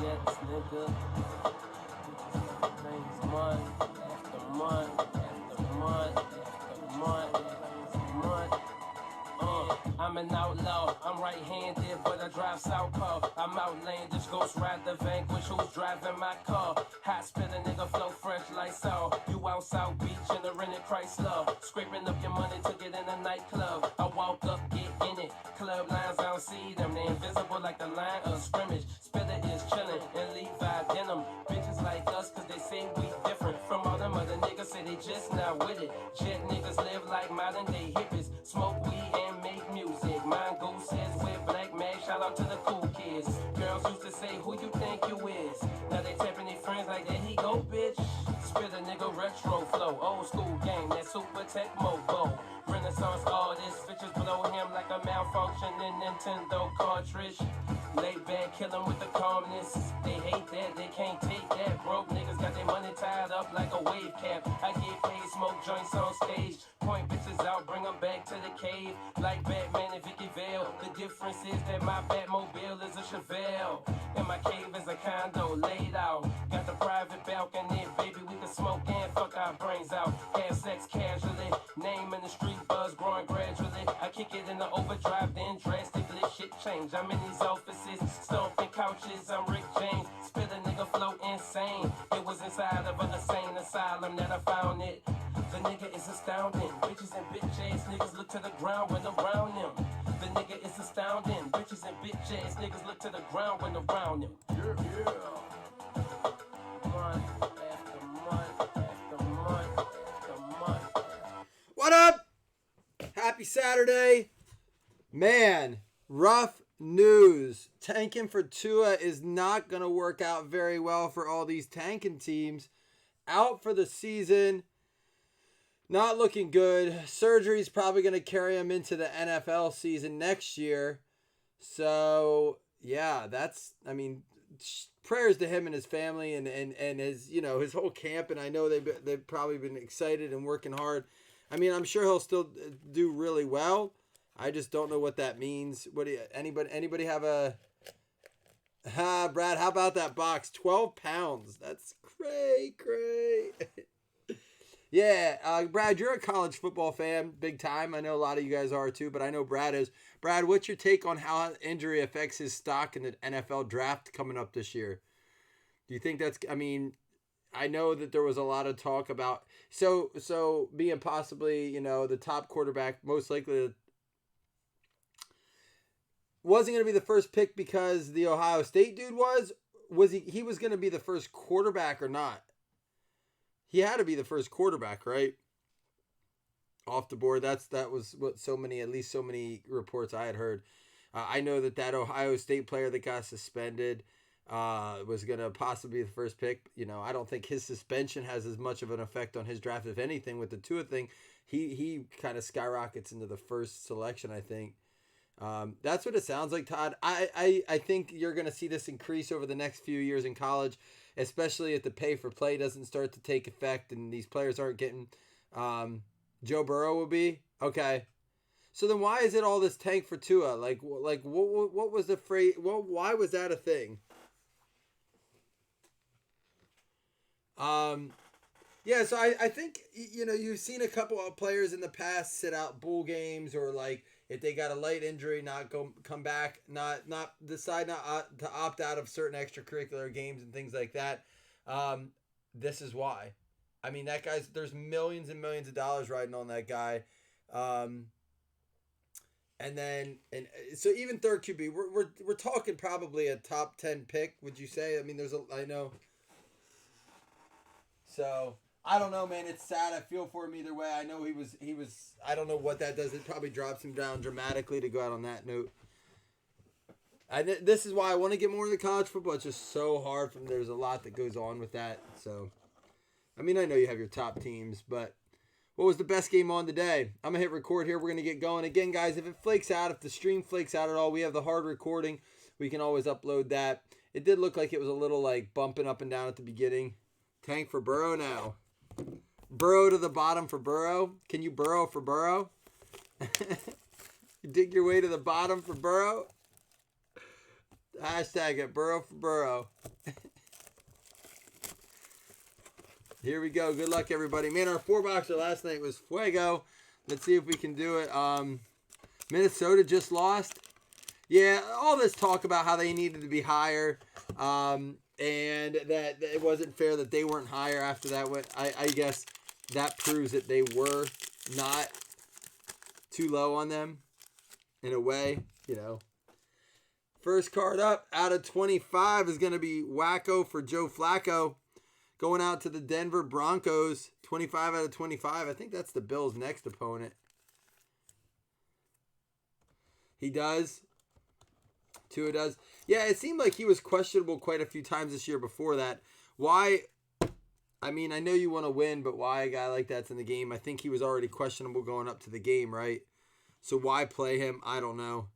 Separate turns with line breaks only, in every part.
jets, nigga. Things month after month after month after month after month. I'm an outlaw, I'm right-handed, but I drive southpaw. I'm outlandish, ghost ride the vanquish, who's driving my car? Hot spit a nigga, flow fresh like Saul. You out South Beach in a rented Chrysler, scraping up your money to get in a nightclub. I walk up, get in it, club lines, I don't see them. They invisible like the line of scrimmage. Spitter is chillin' in Levi denim. Bitches like us, cause they say we different from all them other niggas, say they just not with it. Jet niggas live like modern day hippies, smoke weed and make music. Mine goose says with black mag, shout out to the cool kids. Girls used to say, who you think you is? Now they tapping their friends like, there he go, bitch. Spit a nigga retro flow, old school game, that super tech mobo. Renaissance artist, bitches blow him like a malfunctioning Nintendo cartridge. Lay back, kill him with the calmness. They hate that, they can't take that. Broke niggas got their money tied up like a wave cap. I get paid, smoke joints on stage. Point bitches out, bring them back to the cave. Like Batman and Vicky Vale. The difference is that my Batmobile is a Chevelle. And my cave is a condo laid out. Got the private balcony, baby, we can smoke and fuck our brains out. Have sex casually, name in the street buzz growing gradually. I kick it in the overdrive, then drastically shit change. I'm in these offices, stomping couches, I'm Rick James. Spit a nigga flow insane. It was inside of an insane asylum that I found it. The nigga is astounding. Bitches and bitch ass niggas look to the ground when around them. The nigga is astounding. Bitches and bitch ass niggas look to the ground when around them. Yeah. Month after month after month after month.
What up? Happy Saturday. Man, rough news. Tanking for Tua is not going to work out very well for all these tanking teams. Out for the season. Not looking good. Surgery's probably going to carry him into the NFL season next year. So, yeah, prayers to him and his family and his, his whole camp. And I know they've probably been excited and working hard. I mean, I'm sure he'll still do really well. I just don't know what that means. Anybody have a... Brad, how about that box? 12 pounds. That's cray. Yeah, Brad, you're a college football fan, big time. I know a lot of you guys are too, but I know Brad is. Brad, what's your take on how injury affects his stock in the NFL draft coming up this year? Do you think that's... I know that there was a lot of talk about... So being possibly, the top quarterback, most likely... Wasn't going to be the first pick because the Ohio State dude was he was going to be the first quarterback or not? He had to be the first quarterback, right? Off the board. That was what at least so many reports I had heard. I know that Ohio State player that got suspended was going to possibly be the first pick. I don't think his suspension has as much of an effect on his draft. If anything, with the Tua thing, he kind of skyrockets into the first selection, I think. That's what it sounds like, Todd. I think you're going to see this increase over the next few years in college, especially if the pay for play doesn't start to take effect and these players aren't getting... Joe Burrow will be? Okay. So then why is it all this tank for Tua? What was the phrase? Why was that a thing? Yeah, so I think, you've seen a couple of players in the past sit out bowl games or if they got a light injury, come back, decide not to opt out of certain extracurricular games and things like that. This is why. I mean, that guy's, there's millions and millions of dollars riding on that guy. So even third QB, we're talking probably a top 10 pick, would you say? I mean, I know. So I don't know, man. It's sad. I feel for him either way. I know he was, I don't know what that does. It probably drops him down dramatically to go out on that note. This is why I want to get more into college football. It's just so hard there's a lot that goes on with that. So, I know you have your top teams, but what was the best game on today? I'm going to hit record here. We're going to get going. Again, guys, if it flakes out, if the stream flakes out at all, we have the hard recording. We can always upload that. It did look like it was a little bumping up and down at the beginning. Tank for Burrow now. Burrow to the bottom for Burrow. Can you burrow for Burrow? You dig your way to the bottom for Burrow? Hashtag it, Burrow for Burrow. Here we go. Good luck, everybody. Man, our 4-boxer last night was fuego. Let's see if we can do it. Minnesota just lost. Yeah, all this talk about how they needed to be higher, and that it wasn't fair that they weren't higher after that. I guess that proves that they were not too low on them in a way, you know. First card up out of 25 is going to be Wacko for Joe Flacco. Going out to the Denver Broncos. 25 out of 25. I think that's the Bills' next opponent. He does. Tua does. Yeah, it seemed like he was questionable quite a few times this year before that. Why? I mean, I know you want to win, but why a guy like that's in the game? I think he was already questionable going up to the game, right? So why play him? I don't know.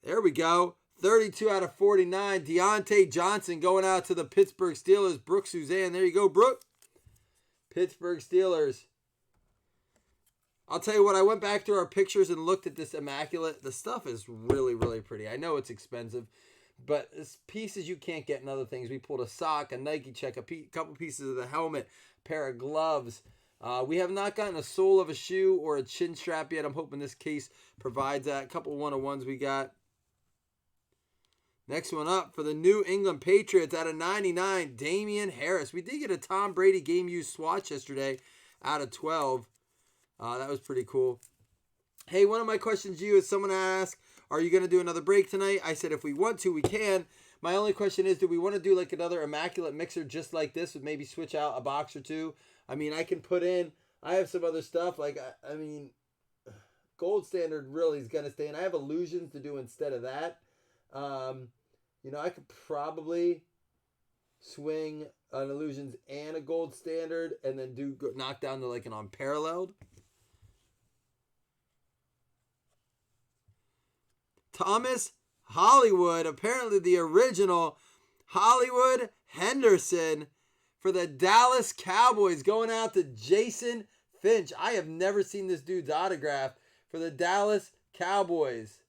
There we go. 32 out of 49. Deontay Johnson going out to the Pittsburgh Steelers. Brooke Suzanne. There you go, Brooke. Pittsburgh Steelers. I'll tell you what, I went back through our pictures and looked at this immaculate. The stuff is really, really pretty. I know it's expensive, but it's pieces you can't get in other things. We pulled a sock, a Nike check, couple pieces of the helmet, a pair of gloves. We have not gotten a sole of a shoe or a chin strap yet. I'm hoping this case provides that. A couple 101s we got. Next one up for the New England Patriots out of 99, Damian Harris. We did get a Tom Brady game used swatch yesterday out of 12. That was pretty cool. Hey, one of my questions to you is someone asked, are you going to do another break tonight? I said, if we want to, we can. My only question is, do we want to do like another immaculate mixer just like this with maybe switch out a box or two? I mean, I can put in, I have some other stuff. Like, I mean, gold standard really is going to stay in. I have illusions to do instead of that. You know, I could probably swing an illusions and a gold standard and then knock down to like an unparalleled. Thomas Hollywood, apparently the original Hollywood Henderson for the Dallas Cowboys, going out to Jason Finch. I have never seen this dude's autograph for the Dallas Cowboys.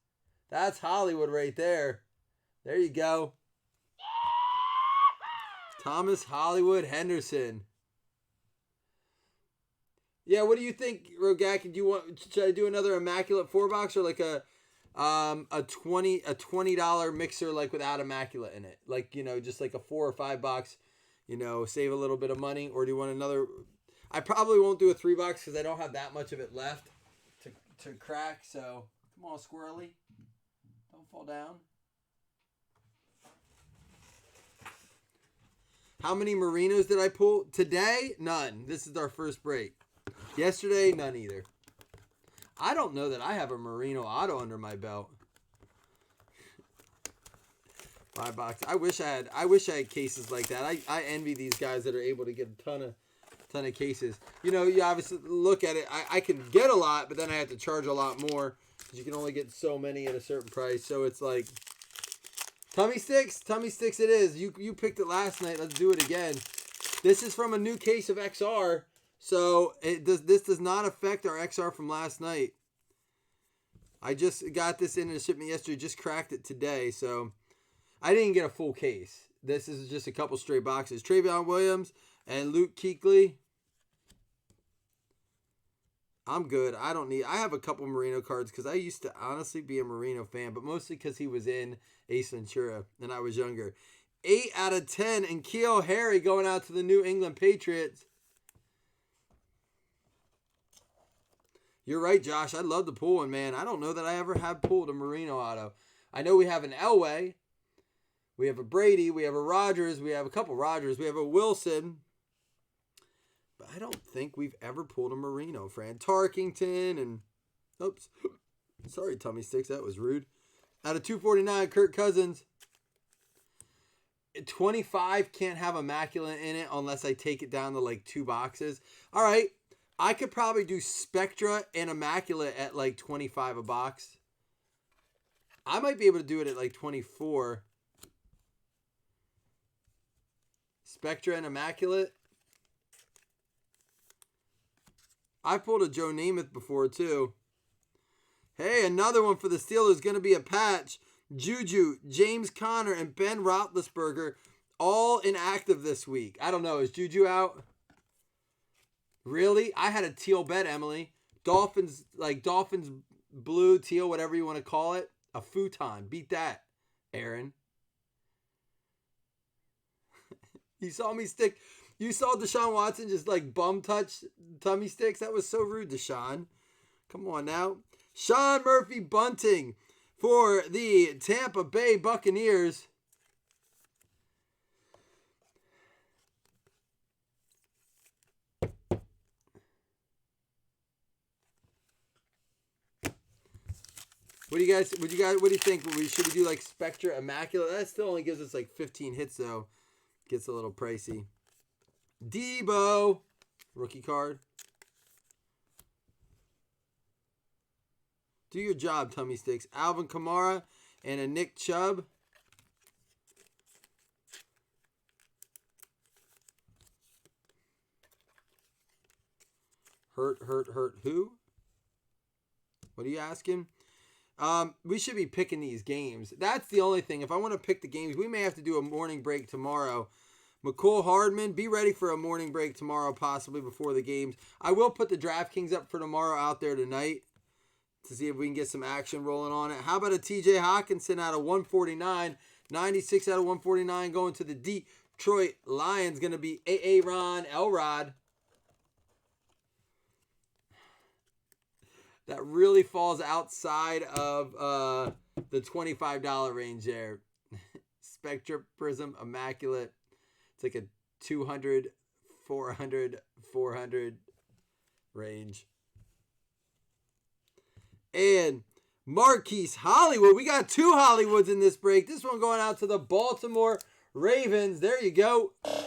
That's Hollywood right there. There you go. Thomas Hollywood Henderson. Yeah, what do you think, Rogak? Should I do another immaculate 4-box or like a $20 mixer like without immaculate in it? Like, you know, just like a 4 or 5 box, you know, save a little bit of money. Or do you want another? I probably won't do a 3-box because I don't have that much of it left to crack. So come on, squirrely, don't fall down. How many Marinos did I pull today? None. This is our first break. Yesterday, none either. I don't know that I have a Marino auto under my belt. 5 box. I wish I had cases like that. I envy these guys that are able to get a ton of cases. You know, you obviously look at it. I can get a lot, but then I have to charge a lot more because you can only get so many at a certain price. So it's like tummy sticks it is. You picked it last night. Let's do it again. This is from a new case of XR. So this does not affect our XR from last night. I just got this in a shipment yesterday, just cracked it today, so I didn't get a full case. This is just a couple straight boxes. Travion Williams and Luke Kuechly. I'm good. I have a couple Marino cards because I used to honestly be a Marino fan, but mostly because he was in Ace Ventura and I was younger. 8 out of 10, and N'Keal Harry going out to the New England Patriots. You're right, Josh. I'd love to pull one, man. I don't know that I ever have pulled a Marino auto. I know we have an Elway. We have a Brady. We have a Rodgers. We have a couple Rodgers. We have a Wilson. But I don't think we've ever pulled a Marino. Fran Tarkington and... Oops. Sorry, tummy sticks. That was rude. Out of 249, Kirk Cousins. 25 can't have immaculate in it unless I take it down to like 2 boxes. All right. I could probably do Spectra and Immaculate at like 25 a box. I might be able to do it at like 24. Spectra and Immaculate. I pulled a Joe Namath before too. Hey, another one for the Steelers. Going to be a patch. Juju, James Conner, and Ben Roethlisberger all inactive this week. I don't know. Is Juju out? Really? I had a teal bet, Emily. Dolphins, like Dolphins blue, teal, whatever you want to call it. A futon. Beat that, Aaron. You saw me stick. You saw Deshaun Watson just like bum touch tummy sticks. That was so rude, Deshaun. Come on now. Sean Murphy Bunting for the Tampa Bay Buccaneers. What do you guys? What do you think? Should we do like Spectra Immaculate? That still only gives us like 15 hits though. Gets a little pricey. Debo, rookie card. Do your job, tummy sticks. Alvin Kamara and a Nick Chubb. Hurt who? What are you asking? We should be picking these games. That's the only thing. If I want to pick the games, we may have to do a morning break tomorrow. McCole Hardman, be ready for a morning break tomorrow, possibly before the games. I will put the DraftKings up for tomorrow out there tonight to see if we can get some action rolling on it. How about a TJ Hawkinson out of 149, 96 out of 149 going to the Detroit Lions? Going to be Aaron Elrod. That really falls outside of the $25 range there. Spectra Prism Immaculate. It's like a 200, 400, 400 range. And Marquise Hollywood. We got two Hollywoods in this break. This one going out to the Baltimore Ravens. There you go. That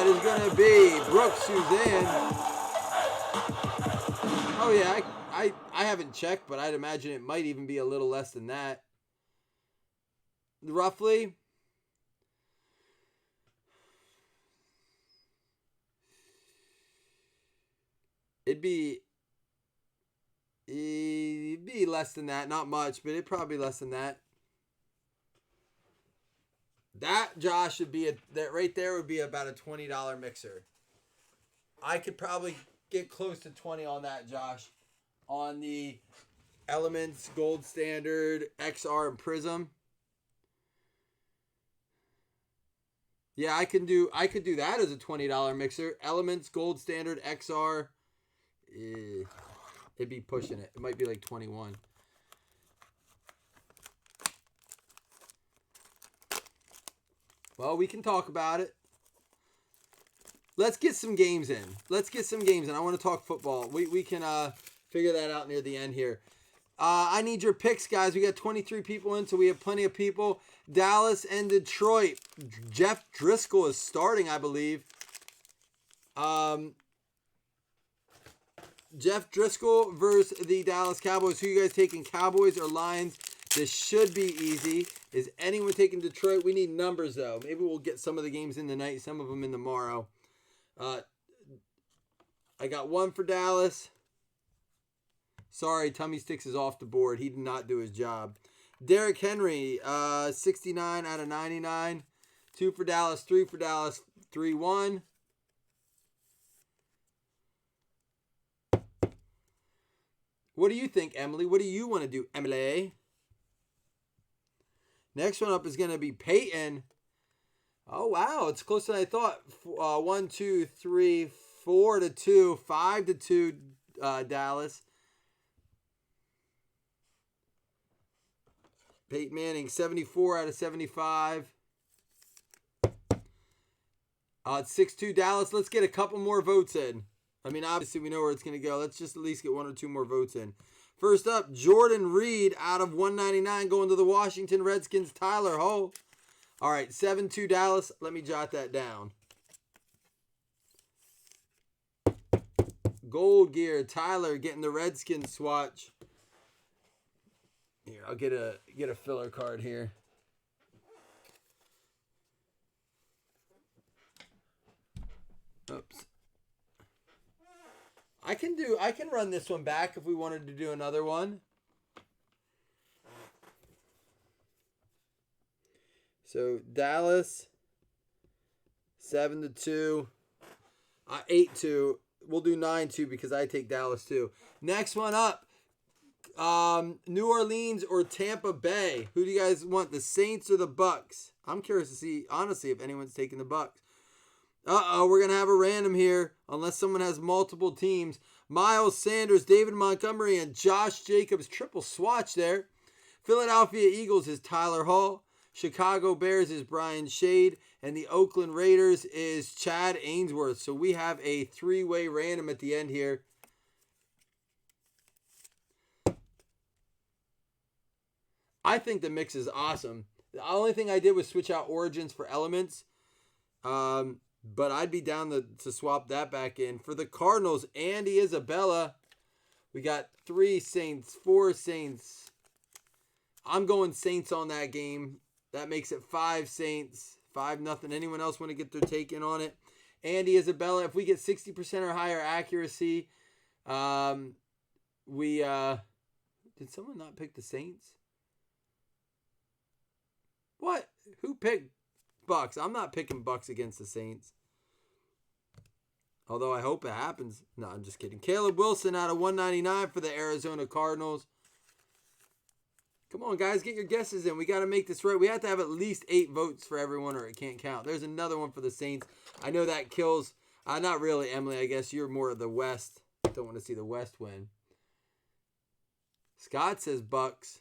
is going to be Brooke Suzanne. Oh, yeah, I haven't checked, but I'd imagine it might even be a little less than that. Roughly. It'd be less than that. Not much, but it'd probably be less than that. That, Josh, would be that right there would be about a $20 mixer. I could probably get close to 20 on that, Josh. On the Elements, Gold Standard, XR, and Prism. Yeah, I could do that as a $20 mixer. Elements, Gold Standard, XR. It'd be pushing it. It might be like 21. Well, we can talk about it. Let's get some games in. I want to talk football. We can figure that out near the end here. I need your picks, guys. We got 23 people in, so we have plenty of people. Dallas and Detroit. Jeff Driscoll is starting, I believe. Jeff Driscoll versus the Dallas Cowboys. Who you guys taking, Cowboys or Lions? This should be easy. Is anyone taking Detroit? We need numbers, though. Maybe we'll get some of the games in tonight, some of them in tomorrow. I got one for Dallas. Sorry, Tummy Sticks is off the board. He did not do his job. Derrick Henry, 69 out of 99. 2 for Dallas, 3 for Dallas, 3-1. What do you think, Emily? What do you want to do, Emily? Next one up is going to be Peyton. Oh, wow. It's closer than I thought. 1, 2, 3, 4-2, 5-2, Dallas. Peyton Manning, 74 out of 75. It's 6-2 Dallas. Let's get a couple more votes in. I mean, obviously we know where it's going to go. Let's just at least get 1 or 2 more votes in. First up, Jordan Reed out of 199 going to the Washington Redskins. Tyler Ho. All right, 7-2 Dallas. Let me jot that down. Gold Gear, Tyler getting the Redskins swatch. Here, I'll get a filler card here. Oops. I can run this one back if we wanted to do another one. So Dallas 7-2. 8-2. We'll do 9-2 because I take Dallas too. Next one up. New Orleans or Tampa Bay. Who do you guys want? The Saints or the Bucks? I'm curious to see, honestly, if anyone's taking the Bucks. We're going to have a random here, unless someone has multiple teams. Miles Sanders, David Montgomery, and Josh Jacobs. Triple swatch there. Philadelphia Eagles is Tyler Hall. Chicago Bears is Brian Shade. And the Oakland Raiders is Chad Ainsworth. So we have a three-way random at the end here. I think the mix is awesome. The only thing I did was switch out origins for elements. But I'd be down to swap that back in. For the Cardinals, Andy Isabella. We got 3 Saints, 4 Saints. I'm going Saints on that game. That makes it 5 Saints. 5-0. Anyone else want to get their take in on it? Andy Isabella, if we get 60% or higher accuracy, did someone not pick the Saints? What? Who picked Bucks? I'm not picking Bucks against the Saints. Although I hope it happens. No, I'm just kidding. Caleb Wilson out of 199 for the Arizona Cardinals. Come on, guys. Get your guesses in. We got to make this right. We have to have at least 8 votes for everyone or it can't count. There's another one for the Saints. I know that kills. Not really, Emily. I guess you're more of the West. Don't want to see the West win. Scott says Bucks.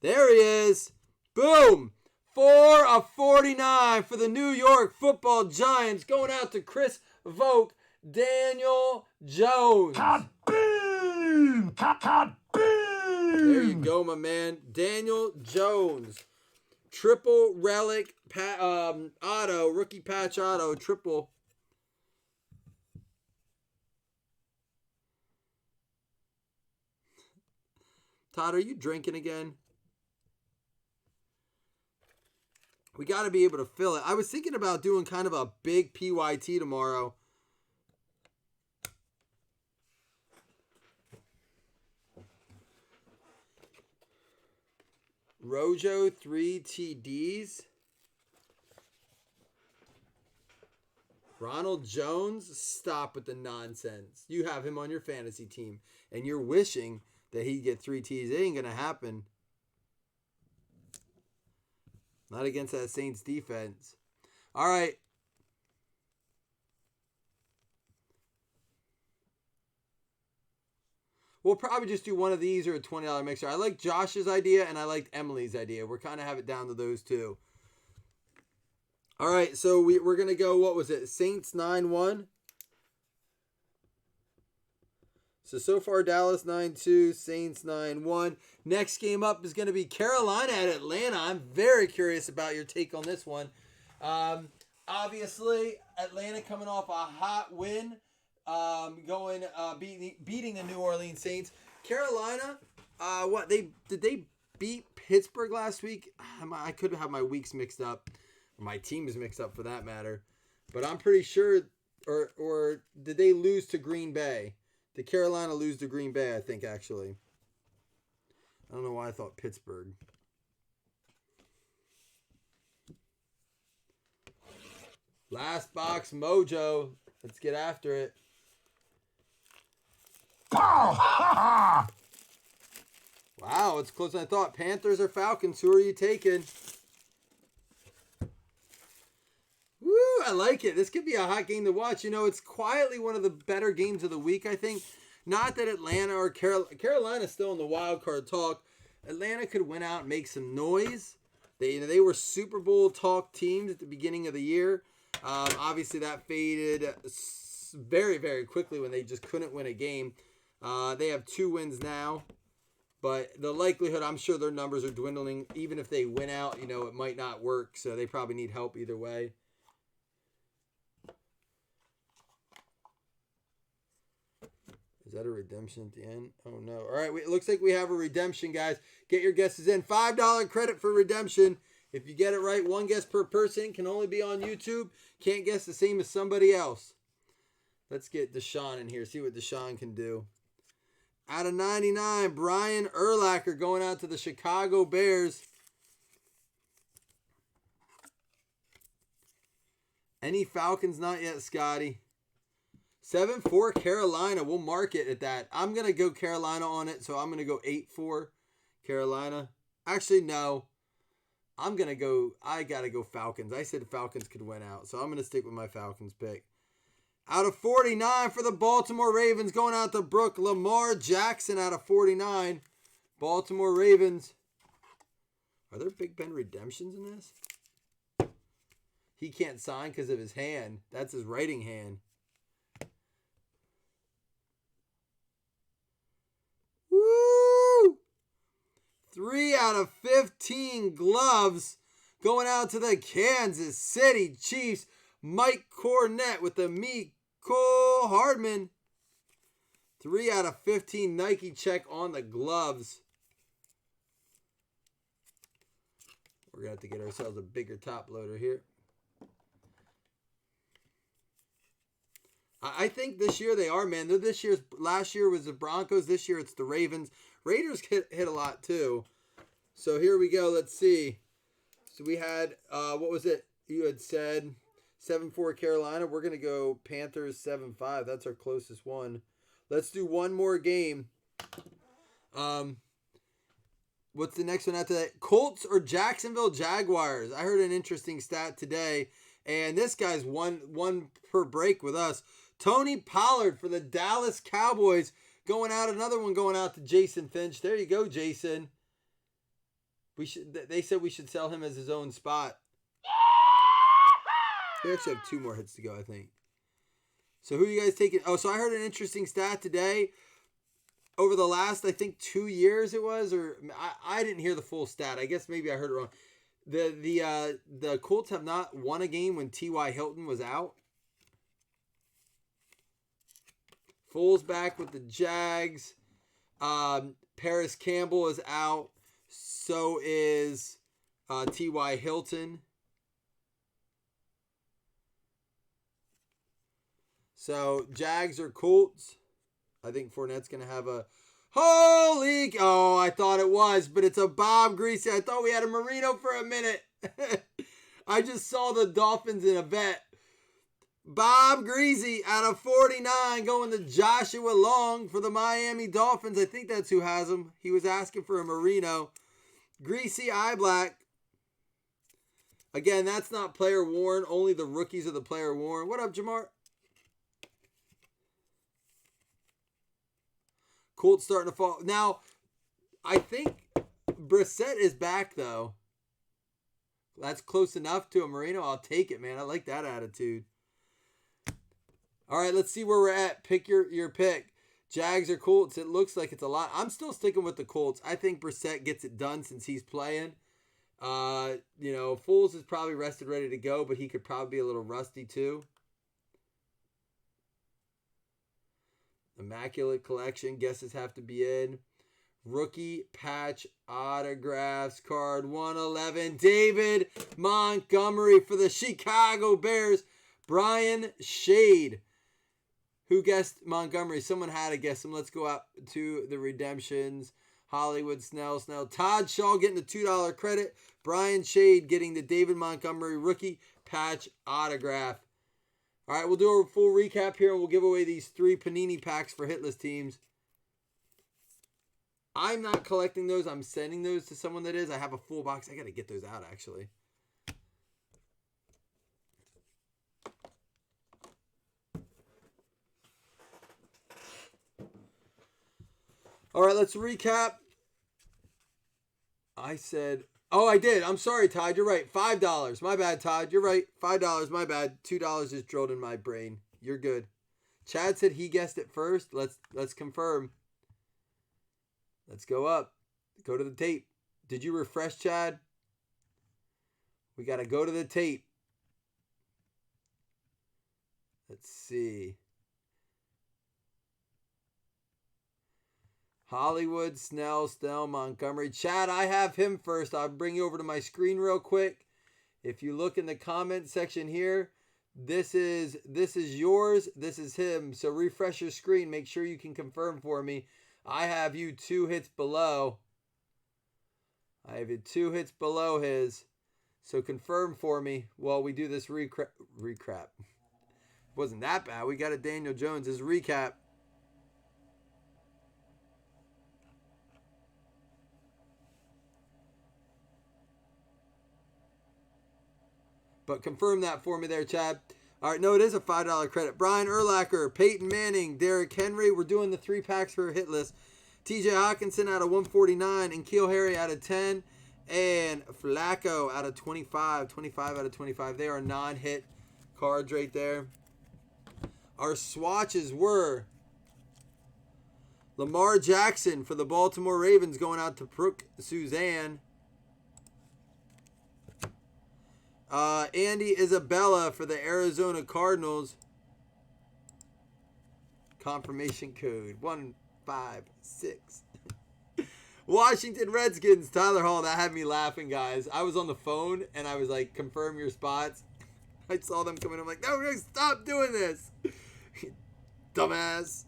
There he is. Boom. 4 of 49 for the New York Football Giants. Going out to Chris Vogt, Daniel Jones.
Kaboom! Kaboom!
There you go, my man. Daniel Jones. Triple relic auto. Rookie patch auto. Triple. Todd, are you drinking again? We got to be able to fill it. I was thinking about doing kind of a big PYT tomorrow. Rojo 3 TDs. Ronald Jones, stop with the nonsense. You have him on your fantasy team, and you're wishing that he'd get 3 TDs. It ain't going to happen. Not against that Saints defense. All right. We'll probably just do one of these or a $20 mixer. I like Josh's idea and I liked Emily's idea. We're kind of have it down to those two. All right, so we're going to go, what was it? Saints 9-1. So far, Dallas 9-2, Saints 9-1. Next game up is going to be Carolina at Atlanta. I'm very curious about your take on this one. Obviously, Atlanta coming off a hot win, beating the New Orleans Saints. Carolina, did they beat Pittsburgh last week? I could have my weeks mixed up, or my teams mixed up for that matter. But I'm pretty sure, or did they lose to Green Bay? Did Carolina lose to Green Bay, I think, actually. I don't know why I thought Pittsburgh. Last box mojo. Let's get after it. Wow, it's closer than I thought. Panthers or Falcons? Who are you taking? Woo, I like it. This could be a hot game to watch. You know, it's quietly one of the better games of the week, I think. Not that Atlanta or Carolina's still in the wild card talk. Atlanta could win out and make some noise. They were Super Bowl talk teams at the beginning of the year. Obviously, that faded very, very quickly when they just couldn't win a game. They have 2 wins now. But the likelihood, I'm sure their numbers are dwindling. Even if they win out, you know, it might not work. So they probably need help either way. Is that a redemption at the end? Oh, no. All right, it looks like we have a redemption, guys. Get your guesses in. $5 credit for redemption. If you get it right, 1 guess per person. Can only be on YouTube. Can't guess the same as somebody else. Let's get Deshaun in here. See what Deshaun can do. Out of 99, Brian Urlacher going out to the Chicago Bears. Any Falcons? Not yet, Scotty. 7-4 Carolina. We'll mark it at that. I'm going to go Carolina on it, so I'm going to go 8-4 Carolina. Actually, no. I got to go Falcons. I said the Falcons could win out, so I'm going to stick with my Falcons pick. Out of 49 for the Baltimore Ravens, going out to Brooke. Lamar Jackson out of 49. Baltimore Ravens. Are there Big Ben redemptions in this? He can't sign because of his hand. That's his writing hand. Woo! 3 out of 15 gloves going out to the Kansas City Chiefs. Mike Cornett with the Mecole Hardman. 3 out of 15 Nike check on the gloves. We're going to have to get ourselves a bigger top loader here. I think this year they are, man. Last year was the Broncos. This year it's the Ravens. Raiders hit a lot too. So here we go. Let's see. So we had, what was it? You had said 7-4 Carolina. We're going to go Panthers 7-5. That's our closest one. Let's do one more game. What's the next one after that? Colts or Jacksonville Jaguars? I heard an interesting stat today, and this guy's one per break with us. Tony Pollard for the Dallas Cowboys going out. Another one going out to Jason Finch. There you go, Jason. They said we should sell him as his own spot. We actually have 2 more hits to go, I think. So who are you guys taking? Oh, so I heard an interesting stat today. Over the last, I think, 2 years it was, or I didn't hear the full stat. I guess maybe I heard it wrong. The Colts have not won a game when T.Y. Hilton was out. Foles back with the Jags. Paris Campbell is out. So is T.Y. Hilton. So Jags or Colts. I think Fournette's going to have a holy... Oh, I thought it was, but it's a Bob Greasy. I thought we had a Marino for a minute. I just saw the Dolphins in a bet. Bob Greasy out of 49 going to Joshua Long for the Miami Dolphins. I think that's who has him. He was asking for a Marino. Greasy Eye Black. Again, that's not player worn. Only the rookies are the player worn. What up, Jamar? Colts starting to fall. Now, I think Brissett is back, though. That's close enough to a Marino. I'll take it, man. I like that attitude. All right, let's see where we're at. Pick your pick. Jags or Colts? It looks like it's a lot. I'm still sticking with the Colts. I think Brissett gets it done since he's playing. Foles is probably rested, ready to go, but he could probably be a little rusty, too. Immaculate Collection. Guesses have to be in. Rookie patch autographs card 111. David Montgomery for the Chicago Bears. Brian Shade. Who guessed Montgomery? Someone had to guess him. Let's go out to the redemptions. Hollywood Snell. Todd Shaw getting the $2 credit. Brian Shade getting the David Montgomery rookie patch autograph. All right, we'll do a full recap here, and we'll give away these 3 Panini packs for hitless teams. I'm not collecting those. I'm sending those to someone that is. I have a full box. I got to get those out, actually. All right, let's recap. I said... Oh, I did. I'm sorry, Todd. You're right. $5. My bad, Todd. You're right. $5. My bad. $2 is drilled in my brain. You're good. Chad said he guessed it first. Let's confirm. Let's go up. Go to the tape. Did you refresh, Chad? We got to go to the tape. Let's see. Hollywood, Snell, Montgomery. Chad, I have him first. I'll bring you over to my screen real quick. If you look in the comment section here, this is yours. This is him. So refresh your screen. Make sure you can confirm for me. I have you 2 hits below. I have you 2 hits below his. So confirm for me while we do this recap. Wasn't that bad. We got a Daniel Jones. This recap. But confirm that for me there, Chad. All right, no, it is a $5 credit. Brian Urlacher, Peyton Manning, Derrick Henry. We're doing the 3 packs for hit list. TJ Hawkinson out of 149, and Keel Harry out of 10, and Flacco out of 25. 25 out of 25. They are non-hit cards right there. Our swatches were Lamar Jackson for the Baltimore Ravens going out to Brooke Suzanne. Andy Isabella for the Arizona Cardinals. Confirmation code 156. Washington Redskins, Tyler Hall. That had me laughing, guys. I was on the phone and I was like, confirm your spots. I saw them coming. I'm like, no, stop doing this. Dumbass.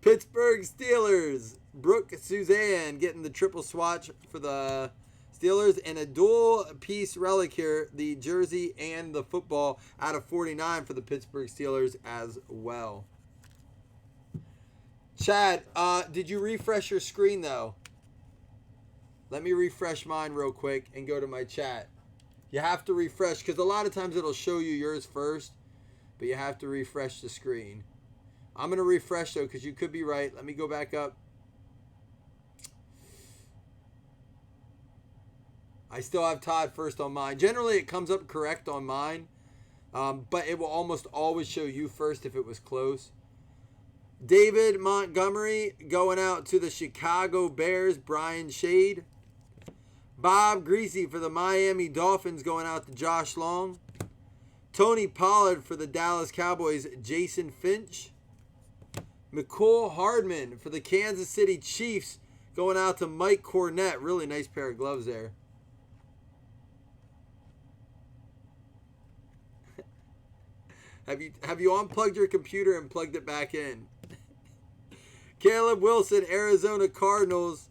Pittsburgh Steelers. Brooke Suzanne getting the triple swatch for the Steelers, and a dual piece relic here, the jersey and the football out of 49 for the Pittsburgh Steelers as well. Chad, did you refresh your screen though? Let me refresh mine real quick and go to my chat. You have to refresh because a lot of times it'll show you yours first, but you have to refresh the screen. I'm going to refresh though because you could be right. Let me go back up. I still have Todd first on mine. Generally, it comes up correct on mine, but it will almost always show you first if it was close. David Montgomery going out to the Chicago Bears, Brian Shade. Bob Greasy for the Miami Dolphins going out to Josh Long. Tony Pollard for the Dallas Cowboys, Jason Finch. McCole Hardman for the Kansas City Chiefs going out to Mike Cornett. Really nice pair of gloves there. Have you unplugged your computer and plugged it back in? Caleb Wilson, Arizona Cardinals.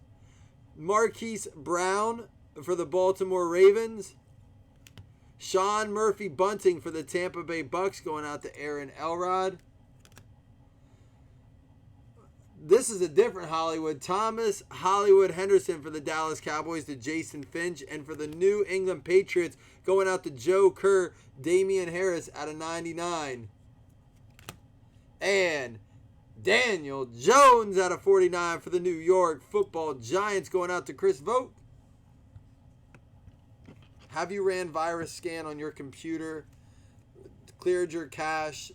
Marquise Brown for the Baltimore Ravens. Sean Murphy Bunting for the Tampa Bay Bucks going out to Aaron Elrod. This is a different Hollywood. Thomas Hollywood Henderson for the Dallas Cowboys to Jason Finch. And for the New England Patriots going out to Joe Kerr, Damian Harris out of 99. And Daniel Jones out of 49 for the New York Football Giants going out to Chris Vogt. Have you ran virus scan on your computer, cleared your cache,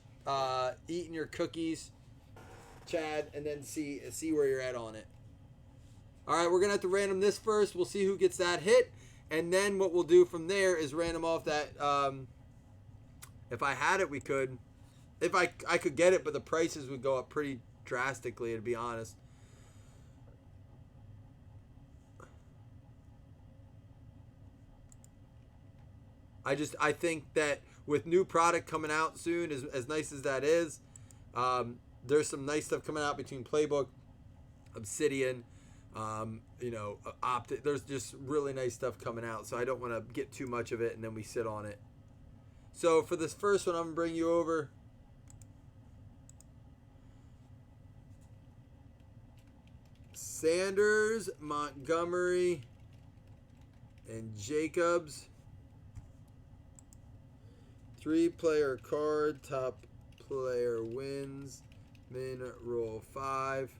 eaten your cookies, Chad, and then see where you're at on it. All right, we're going to have to random this first. We'll see who gets that hit. And then what we'll do from there is random off that. If I had it, we could. If I could get it, but the prices would go up pretty drastically, to be honest. I think that with new product coming out soon, as nice as that is, there's some nice stuff coming out between Playbook, Obsidian, Optic. There's just really nice stuff coming out, so I don't want to get too much of it and then we sit on it. So for this first one, I'm going to bring you over. Sanders, Montgomery, and Jacobs. 3-player card, top player wins. Min roll 5.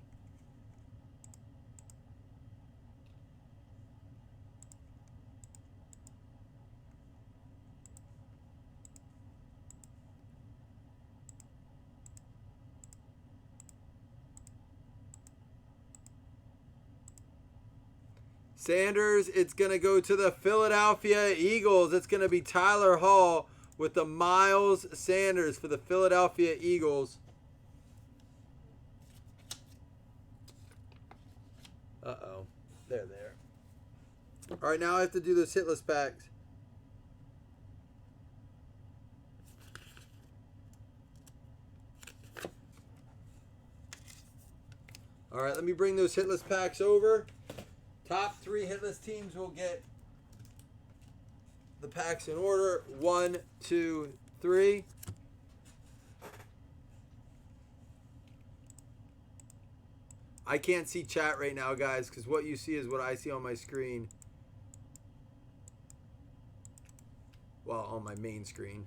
Sanders, it's going to go to the Philadelphia Eagles. It's going to be Tyler Hall with the Miles Sanders for the Philadelphia Eagles. Uh-oh. There. All right, now I have to do those hitless packs. All right, let me bring those hitless packs over. Top 3 hitless teams will get the packs in order. 1, 2, 3. I can't see chat right now, guys, because what you see is what I see on my screen. Well, on my main screen.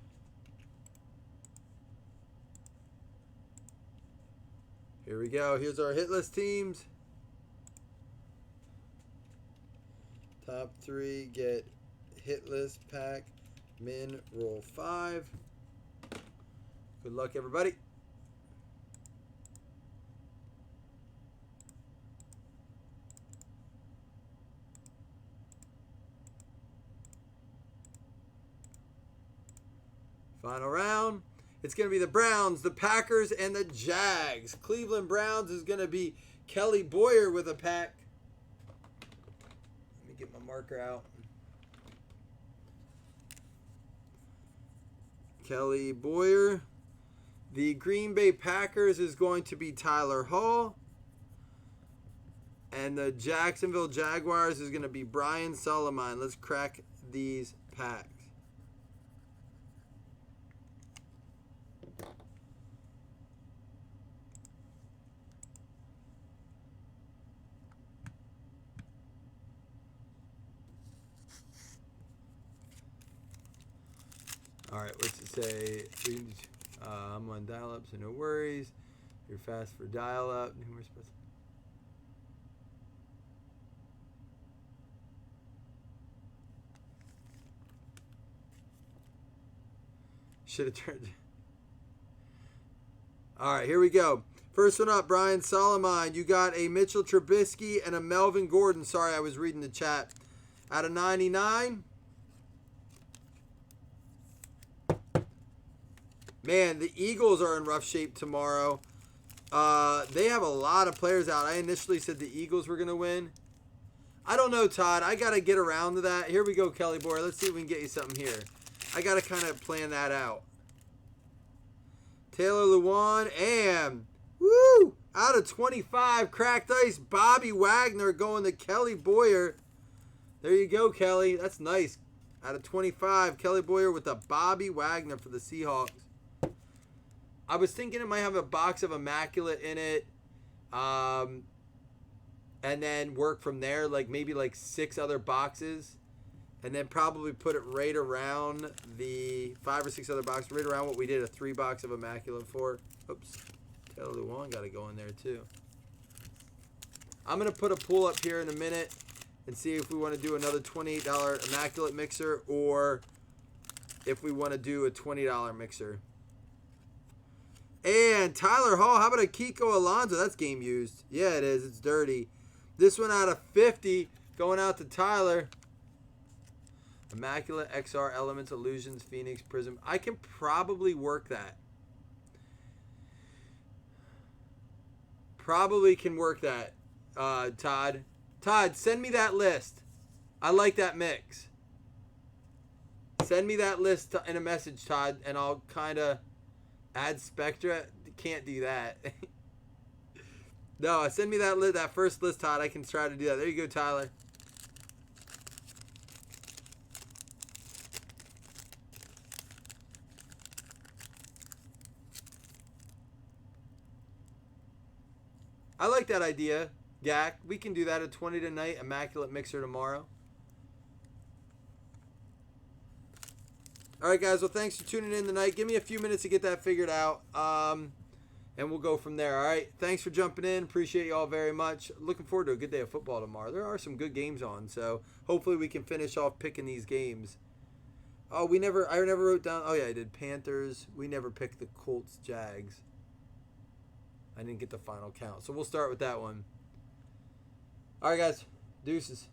Here we go. Here's our hit list teams. Top 3 get hit list pack. Min roll 5. Good luck, everybody. Final round. It's going to be the Browns, the Packers, and the Jags. Cleveland Browns is going to be Kelly Boyer with a pack. Let me get my marker out. Kelly Boyer. The Green Bay Packers is going to be Tyler Hall. And the Jacksonville Jaguars is going to be Brian Solomon. Let's crack these packs. All right, what's it say? I'm on dial-up, so no worries. You're fast for dial-up. Should have turned. All right, here we go. First one up, Brian Solomon. You got a Mitchell Trubisky and a Melvin Gordon. Sorry, I was reading the chat. Out of 99. Man, the Eagles are in rough shape tomorrow. They have a lot of players out. I initially said the Eagles were going to win. I don't know, Todd. I got to get around to that. Here we go, Kelly Boy. Let's see if we can get you something here. I got to kind of plan that out. Taylor Lewan and, woo, out of 25, cracked ice, Bobby Wagner going to Kelly Boyer. There you go, Kelly. That's nice. Out of 25, Kelly Boyer with a Bobby Wagner for the Seahawks. I was thinking it might have a box of Immaculate in it, and then work from there, like maybe like 6 other boxes, and then probably put it right around the 5 or 6 other boxes, right around what we did a 3 box of Immaculate for. Oops, Taylor Lewan got to go in there too. I'm going to put a pool up here in a minute and see if we want to do another $28 Immaculate mixer or if we want to do a $20 mixer. And Tyler Hall, how about a Kiko Alonso? That's game used. Yeah, it is. It's dirty. This one out of 50 going out to Tyler. Immaculate, XR, Elements, Illusions, Phoenix, Prism. I can probably work that. Probably can work that, Todd. Todd, send me that list. I like that mix. Send me that list in a message, Todd, and I'll kind of add Spectra. Can't do that. No, send me that first list, Todd. I can try to do that. There you go, Tyler. I like that idea, Gak. We can do that at 20 tonight. Immaculate mixer tomorrow. All right, guys. Well, thanks for tuning in tonight. Give me a few minutes to get that figured out, and we'll go from there. All right. Thanks for jumping in. Appreciate you all very much. Looking forward to a good day of football tomorrow. There are some good games on, so hopefully we can finish off picking these games. Oh, I never wrote down. Oh, yeah, I did Panthers. We never picked the Colts, Jags. I didn't get the final count, so we'll start with that one. All right, guys. Deuces.